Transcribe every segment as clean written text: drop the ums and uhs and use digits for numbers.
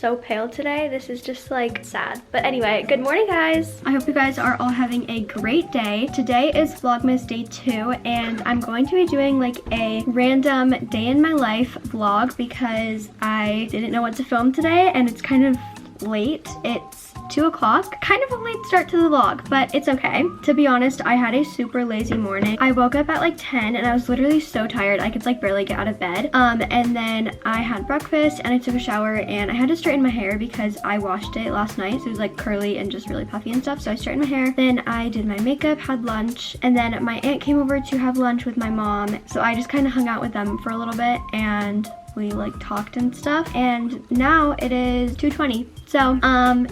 so pale today. This is just like sad. But anyway, good morning guys. I hope you guys are all having a great day. Today is Vlogmas day 2 and I'm going to be doing like a random day in my life vlog because I didn't know what to film today and it's kind of late. It's 2 o'clock. Kind of a late start to the vlog, but it's okay. To be honest, I had a super lazy morning. I woke up at like 10 and I was literally so tired. I could like barely get out of bed. And then I had breakfast and I took a shower and I had to straighten my hair because I washed it last night. So it was like curly and just really puffy and stuff. So I straightened my hair. Then I did my makeup, had lunch, and then my aunt came over to have lunch with my mom. So I just kind of hung out with them for a little bit and we like talked and stuff, and now it is 2:20. So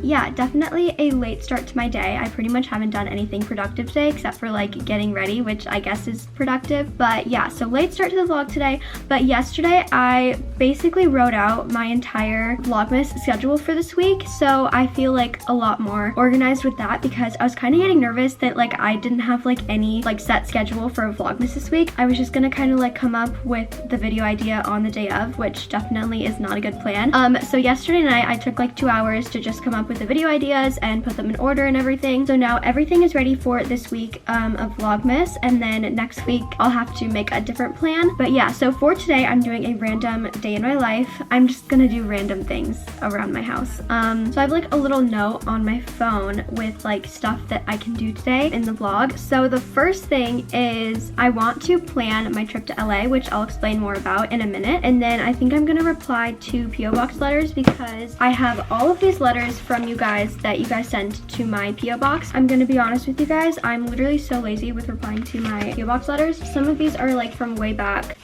yeah, definitely a late start to my day. I pretty much haven't done anything productive today except for like getting ready, which I guess is productive. But yeah, so late start to the vlog today. But yesterday I basically wrote out my entire Vlogmas schedule for this week, so I feel like a lot more organized with that because I was kind of getting nervous that like I didn't have like any like set schedule for Vlogmas this week. I was just gonna kind of like come up with the video idea on the day of, which definitely is not a good plan. So yesterday night I took like 2 hours to just come up with the video ideas and put them in order and everything. So now everything is ready for this week of Vlogmas, and then next week I'll have to make a different plan. But yeah, so for today I'm doing a random day in my life. I'm just gonna do random things around my house. So I have like a little note on my phone with like stuff that I can do today in the vlog. So the first thing is I want to plan my trip to LA, which I'll explain more about in a minute. And then I think I'm gonna reply to PO box letters because I have all of these letters from you guys that you guys sent to my PO box. I'm gonna be honest with you guys, I'm literally so lazy with replying to my PO box letters. Some of these are like from way back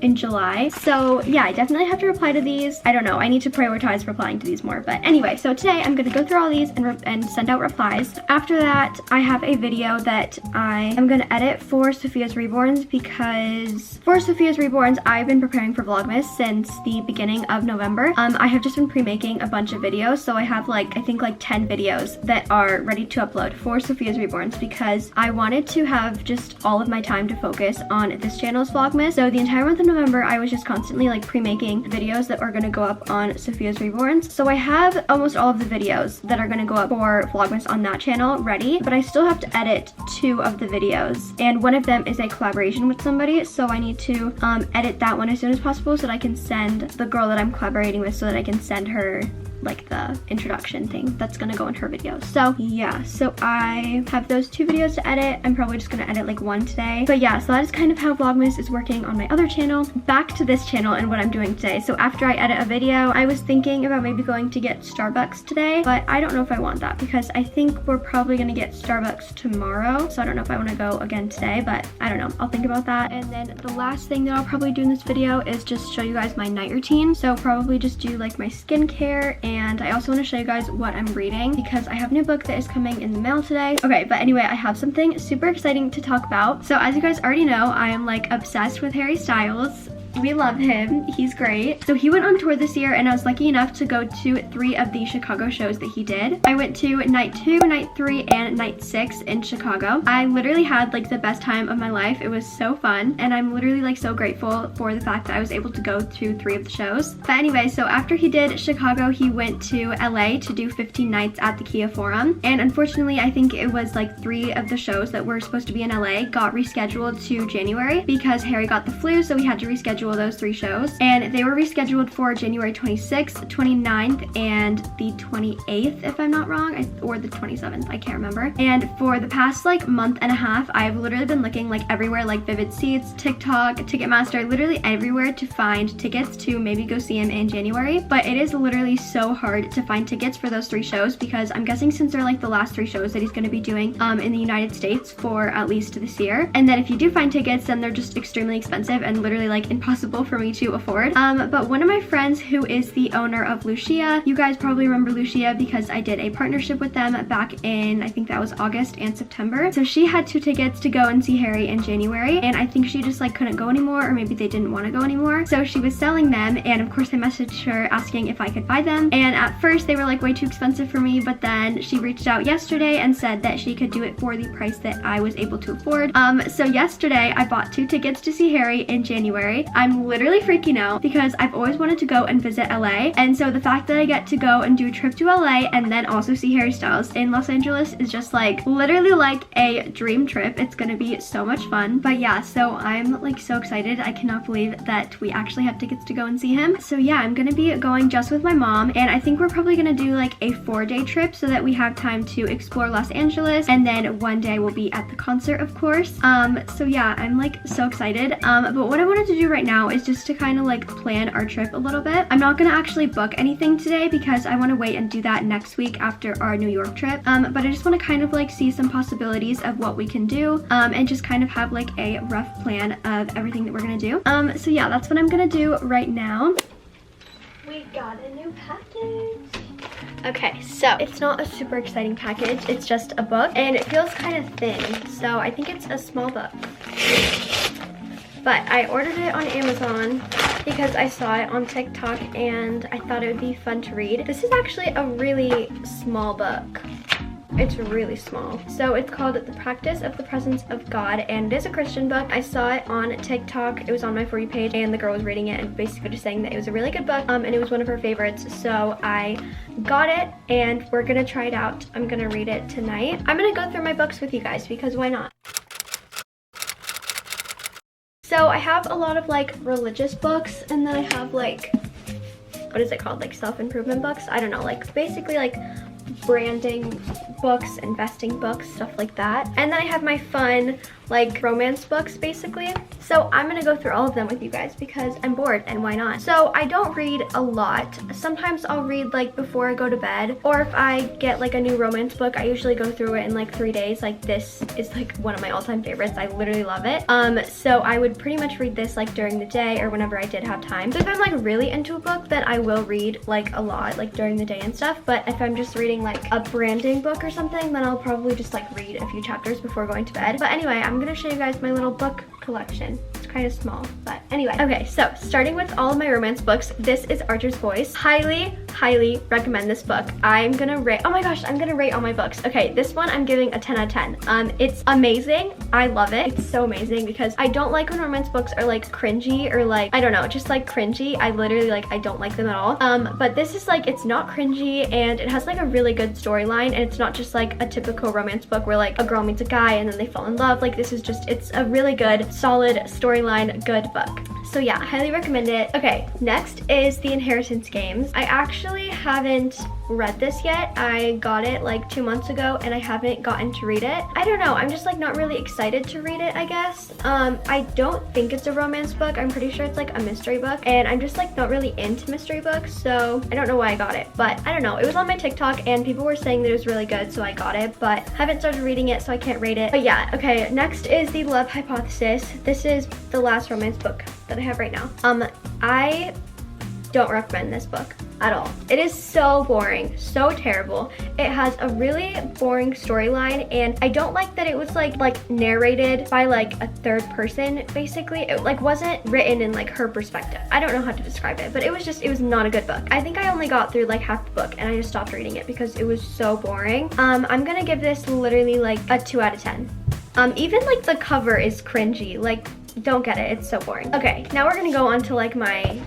in July. So yeah, I definitely have to reply to these. I don't know, I need to prioritize replying to these more. But anyway, so today I'm gonna go through all these and send out replies. After that, I have a video that I am gonna edit for Sophia's Reborns because for Sophia's Reborns, I've been preparing for Vlogmas since the beginning of November. I have just been pre-making a bunch of videos. So I have like, I think like 10 videos that are ready to upload for Sophia's Reborns because I wanted to have just all of my time to focus on this channel's Vlogmas. So the entire month of November, I was just constantly like pre-making videos that are gonna go up on Sophia's Reborns. So I have almost all of the videos that are gonna go up for Vlogmas on that channel ready, but I still have to edit 2 of the videos. And one of them is a collaboration with somebody, so I need to edit that one as soon as possible so that I can send the girl that I'm collaborating with, so that I can send her like the introduction thing that's gonna go in her video. So yeah, so I have those 2 videos to edit. I'm probably just gonna edit like 1 today. But yeah, so that is kind of how Vlogmas is working on my other channel. Back to this channel and what I'm doing today. So after I edit a video, I was thinking about maybe going to get Starbucks today, but I don't know if I want that because I think we're probably gonna get Starbucks tomorrow. So I don't know if I wanna go again today, but I don't know. I'll think about that. And then the last thing that I'll probably do in this video is just show you guys my night routine. So probably just do like my skincare, and I also want to show you guys what I'm reading because I have a new book that is coming in the mail today. Okay, but anyway, I have something super exciting to talk about. So as you guys already know, I am like obsessed with Harry Styles. We love him, he's great. So he went on tour this year and I was lucky enough to go to 3 of the Chicago shows that he did. I went to night 2, night 3, and night 6 in Chicago. I literally had like the best time of my life. It was so fun and I'm literally like so grateful for the fact that I was able to go to 3 of the shows. But anyway, so after he did Chicago, he went to LA to do 15 nights at the Kia Forum. And unfortunately, I think it was like 3 of the shows that were supposed to be in LA got rescheduled to January because Harry got the flu, so we had to reschedule those 3 shows, and they were rescheduled for January 26th, 29th, and the 28th, if I'm not wrong, or the 27th, I can't remember. And for the past like month and a half, I've literally been looking like everywhere, like Vivid Seats, TikTok, Ticketmaster, literally everywhere to find tickets to maybe go see him in January. But it is literally so hard to find tickets for those 3 shows because I'm guessing since they're like the last 3 shows that he's going to be doing in the United States for at least this year. And then if you do find tickets, then they're just extremely expensive and literally like impossible for me to afford. But one of my friends who is the owner of Lucia, you guys probably remember Lucia because I did a partnership with them back in, I think that was August and September. So she had 2 tickets to go and see Harry in January, and I think she just like couldn't go anymore, or maybe they didn't want to go anymore. So she was selling them, and of course I messaged her asking if I could buy them. And at first they were like way too expensive for me, but then she reached out yesterday and said that she could do it for the price that I was able to afford. So yesterday I bought 2 tickets to see Harry in January. I'm literally freaking out because I've always wanted to go and visit LA, and so the fact that I get to go and do a trip to LA and then also see Harry Styles in Los Angeles is just like literally like a dream trip. It's gonna be so much fun. But yeah, so I'm like so excited. I cannot believe that we actually have tickets to go and see him. So yeah, I'm gonna be going just with my mom, and I think we're probably gonna do like a 4-day trip so that we have time to explore Los Angeles, and then one day we'll be at the concert, of course. So yeah, I'm like so excited. But what I wanted to do right now is just to kind of like plan our trip a little bit. I'm not gonna actually book anything today because I want to wait and do that next week after our New York trip. But I just want to kind of like see some possibilities of what we can do, and just kind of have like a rough plan of everything that we're gonna do. So yeah, that's what I'm gonna do right now. We got a new package. Okay, so it's not a super exciting package. It's just a book, and it feels kind of thin, so I think it's a small book. But I ordered it on Amazon because I saw it on TikTok and I thought it would be fun to read. This is actually a really small book. It's really small. So it's called The Practice of the Presence of God, and it is a Christian book. I saw it on TikTok. It was on my For You page, and the girl was reading it and basically just saying that it was a really good book, and it was one of her favorites. So I got it, and we're gonna try it out. I'm gonna read it tonight. I'm gonna go through my books with you guys because why not? So I have a lot of like religious books, and then I have like, what is it called? Like self-improvement books? I don't know, like basically like branding books, investing books, stuff like that. And then I have my fun like romance books basically. So I'm gonna go through all of them with you guys because I'm bored, and why not? So I don't read a lot. Sometimes I'll read like before I go to bed, or if I get like a new romance book, I usually go through it in like 3 days. Like this is like one of my all-time favorites. I literally love it. So I would pretty much read this like during the day or whenever I did have time. So if I'm like really into a book, then I will read like a lot like during the day and stuff. But if I'm just reading like a branding book or something, then I'll probably just like read a few chapters before going to bed. But anyway, I'm gonna show you guys my little book collection. It's kind of small, but anyway. Okay, so starting with all of my romance books, this is Archer's Voice. Highly recommend this book. I'm gonna rate, oh my gosh, I'm gonna rate all my books. Okay, this one I'm giving a 10 out of 10. It's amazing. I love it. It's so amazing because I don't like when romance books are like cringy or like, I don't know, just like cringy. I literally like, I don't like them at all. But this is like, it's not cringy, and it has like a really good storyline, and it's not just like a typical romance book where like a girl meets a guy and then they fall in love. Like this is just, it's a really good, solid storyline, good book. So yeah, highly recommend it. Okay, next is The Inheritance Games. I actually haven't read this yet. I got it like 2 months ago and I haven't gotten to read it. I don't know, I'm just like not really excited to read it, I guess. I don't think it's a romance book. I'm pretty sure it's like a mystery book, and I'm just like not really into mystery books, so I don't know why I got it, but I don't know. It was on my TikTok and people were saying that it was really good, so I got it, but haven't started reading it, so I can't rate it. But yeah, okay, next is The Love Hypothesis. This is the last romance book that I have right now. I don't recommend this book at all. It is so boring, so terrible. It has a really boring storyline, and I don't like that it was like narrated by like a third person basically. It like wasn't written in like her perspective. I don't know how to describe it, but it was not a good book. I think I only got through like half the book and I just stopped reading it because it was so boring. I'm gonna give this literally like a 2 out of 10. Even like the cover is cringy. Like, don't get it, it's so boring. Okay, now we're gonna go on to like my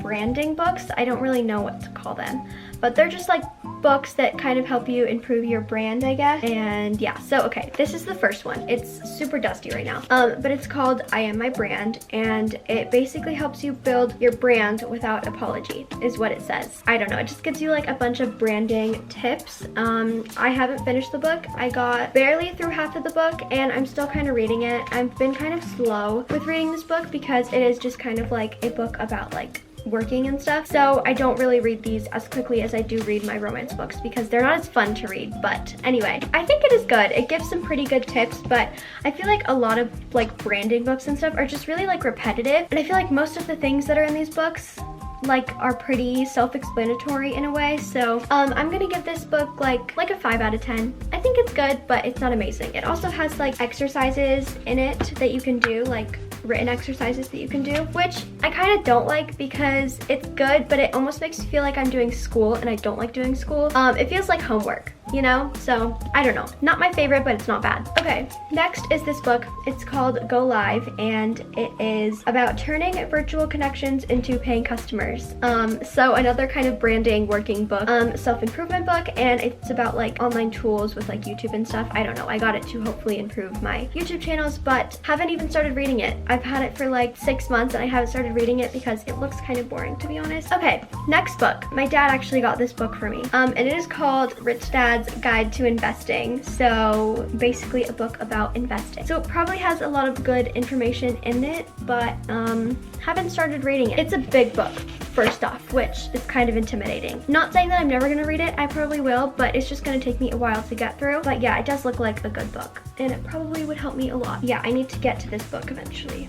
branding books. I don't really know what to call them, but they're just like books that kind of help you improve your brand, I guess. And yeah, so okay, this is the first one. It's super dusty right now, but it's called I Am My Brand, and it basically helps you build your brand without apology, is what it says. I don't know, it just gives you like a bunch of branding tips. I haven't finished the book. I got barely through half of the book and I'm still kind of reading it. I've been kind of slow with reading this book because it is just kind of like a book about like working and stuff, so I don't really read these as quickly as I do read my romance books because they're not as fun to read. But anyway, I think it is good. It gives some pretty good tips, but I feel like a lot of like branding books and stuff are just really like repetitive, and I feel like most of the things that are in these books like are pretty self-explanatory in a way. So I'm gonna give this book like a 5 out of 10. I think it's good, but it's not amazing. It also has like exercises in it that you can do, like written exercises that you can do, which I kind of don't like because it's good, but it almost makes me feel like I'm doing school, and I don't like doing school. It feels like homework. you know? So I don't know, not my favorite, but it's not bad. Okay, next is this book. It's called Go Live, and it is about turning virtual connections into paying customers. So another kind of branding working book, self-improvement book, and it's about like online tools with like YouTube and stuff. I don't know, I got it to hopefully improve my YouTube channels, but haven't even started reading it. I've had it for like 6 months and I haven't started reading it because it looks kind of boring, to be honest. Okay, next book. My dad actually got this book for me, and it is called Rich Dad's Guide to Investing. So basically a book about investing. So it probably has a lot of good information in it, but haven't started reading it. It's a big book, first off, which is kind of intimidating. Not saying that I'm never gonna read it, I probably will, but it's just gonna take me a while to get through. But yeah, it does look like a good book, and it probably would help me a lot. Yeah, I need to get to this book eventually.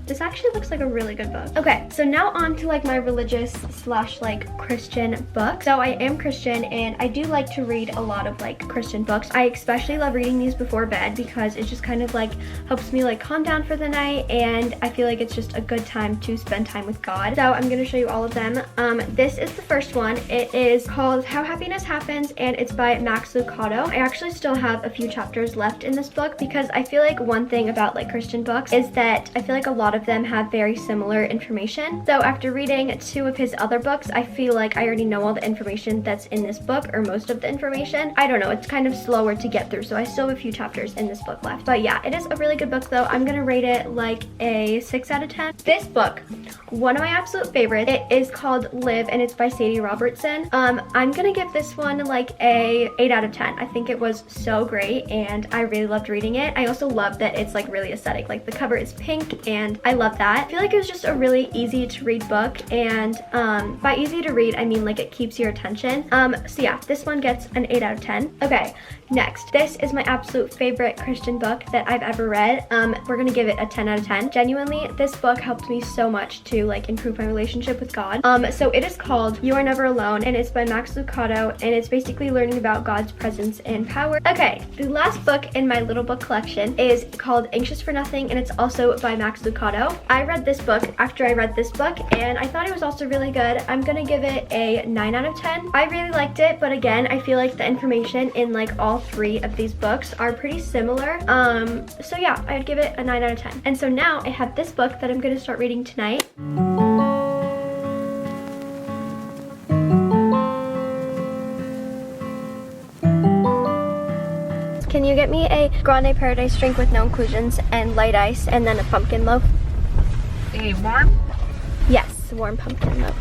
This actually looks like a really good book. Okay, so now on to like my religious slash like Christian book. So I am Christian and I do like to read a lot of like Christian books. I especially love reading these before bed because it just kind of like helps me like calm down for the night, and I feel like it's just a good time to spend time with God. So I'm gonna show you all of them. This is the first one. It is called How Happiness Happens, and it's by Max Lucado. I actually still have a few chapters left in this book because I feel like one thing about like Christian books is that I feel like a lot of them have very similar information. So after reading 2 of his other books, I feel like I already know all the information that's in this book, or most of the information. I don't know, it's kind of slower to get through, so I still have a few chapters in this book left. But yeah, it is a really good book though. I'm gonna rate it like a 6 out of 10. This book, one of my absolute favorites, it is called Live, and it's by Sadie Robertson. I'm gonna give this one like a 8 out of 10. I think it was so great and I really loved reading it. I also love that it's like really aesthetic. Like the cover is pink and I love that. I feel like it was just a really easy to read book, and by easy to read I mean like it keeps your attention. So yeah, this one gets an 8 out of 10. Okay, next, this is my absolute favorite Christian book that I've ever read. We're gonna give it a 10 out of 10. Genuinely, this book helped me so much to like improve my relationship with God. So it is called You Are Never Alone, and it's by Max Lucado, and it's basically learning about God's presence and power. Okay, the last book in my little book collection is called Anxious for Nothing, and it's also by Max Lucado. I read this book after I read this book, and I thought it was also really good. I'm gonna give it a 9 out of 10. I really liked it, but again, I feel like the information in like all 3 of these books are pretty similar. So yeah, I'd give it a 9 out of 10. And so now I have this book that I'm gonna start reading tonight. Can you get me a grande paradise drink with no inclusions and light ice, and then a pumpkin loaf? Warm? Yes, warm pumpkin loaf.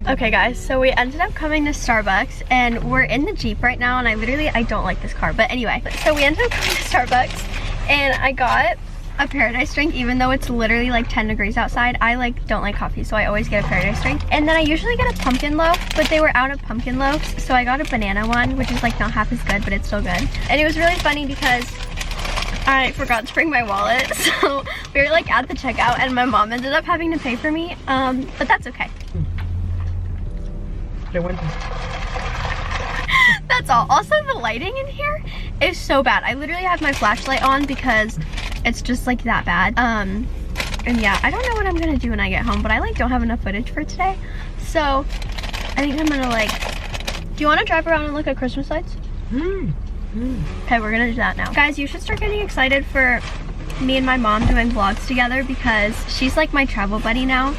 Okay guys, so we ended up coming to Starbucks, and we're in the Jeep right now, and I don't like this car, but anyway. So we ended up coming to Starbucks, and I got a paradise drink, even though it's literally like 10 degrees outside. I like don't like coffee, so I always get a paradise drink. And then I usually get a pumpkin loaf, but they were out of pumpkin loaves, so I got a banana one, which is like not half as good, but it's still good. And it was really funny because I forgot to bring my wallet, so we were like at the checkout, and my mom ended up having to pay for me, but that's okay. That's all. Also, the lighting in here is so bad. I literally have my flashlight on because it's just like that bad. And yeah, I don't know what I'm gonna do when I get home, but I like don't have enough footage for today, so I think I'm gonna like, do you want to drive around and look at Christmas lights? Okay, we're gonna do that now. Guys, you should start getting excited for me and my mom doing vlogs together because she's like my travel buddy now.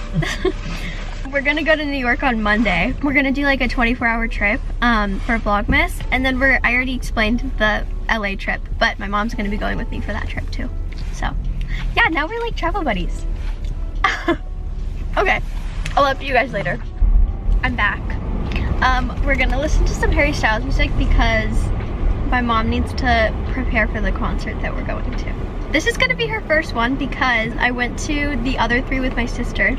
We're gonna go to New York on Monday. We're gonna do like a 24-hour trip for Vlogmas, and then I already explained the LA trip, but my mom's gonna be going with me for that trip too. So yeah, now we're like travel buddies. Okay, I'll update you guys later. I'm back. We're gonna listen to some Harry Styles music because my mom needs to prepare for the concert that we're going to. This is gonna be her first one because I went to the other 3 with my sister.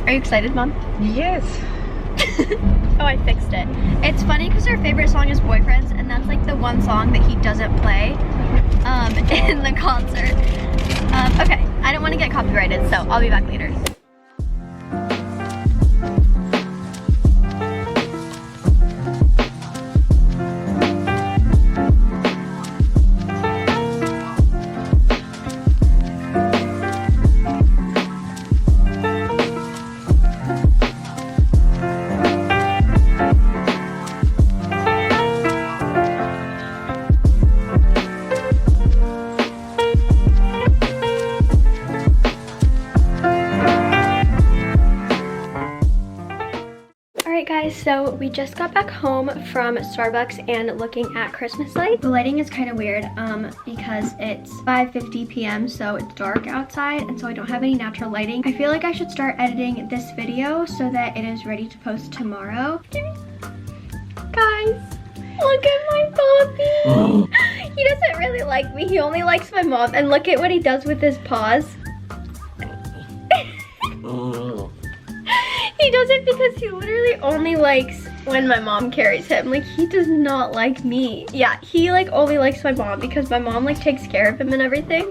Are you excited, Mom? Yes. Oh, I fixed it. It's funny because her favorite song is Boyfriends, and that's like the one song that he doesn't play in the concert. Okay, I don't want to get copyrighted, so I'll be back later. So we just got back home from Starbucks and looking at Christmas lights. The lighting is kind of weird because it's 5:50 p.m. so it's dark outside and so I don't have any natural lighting. I feel like I should start editing this video so that it is ready to post tomorrow. Guys, look at my puppy. He doesn't really like me. He only likes my mom. And look at what he does with his paws. He does it because he literally only likes when my mom carries him. Like, he does not like me. Yeah, he like only likes my mom because my mom like takes care of him and everything.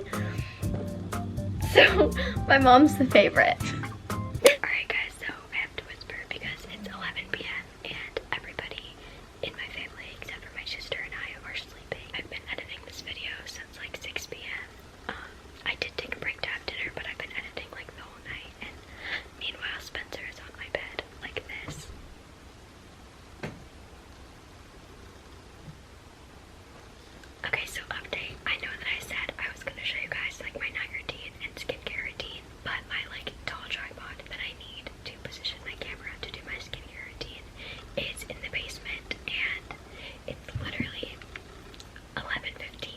So my mom's the favorite. Alright guys, so I have to whisper because it's 11 p.m. and everybody in my family except for my sister and I are sleeping. I've been editing this video since like 6 p.m. I did take a break to have dinner, but I've been editing like the whole night, and meanwhile Spencer is on my bed like this. Okay, so update. I know that I said I was gonna show you guys like my night routine and skincare routine, but my like tall tripod that I need to position my camera to do my skincare routine is in the basement, and it's literally 11:15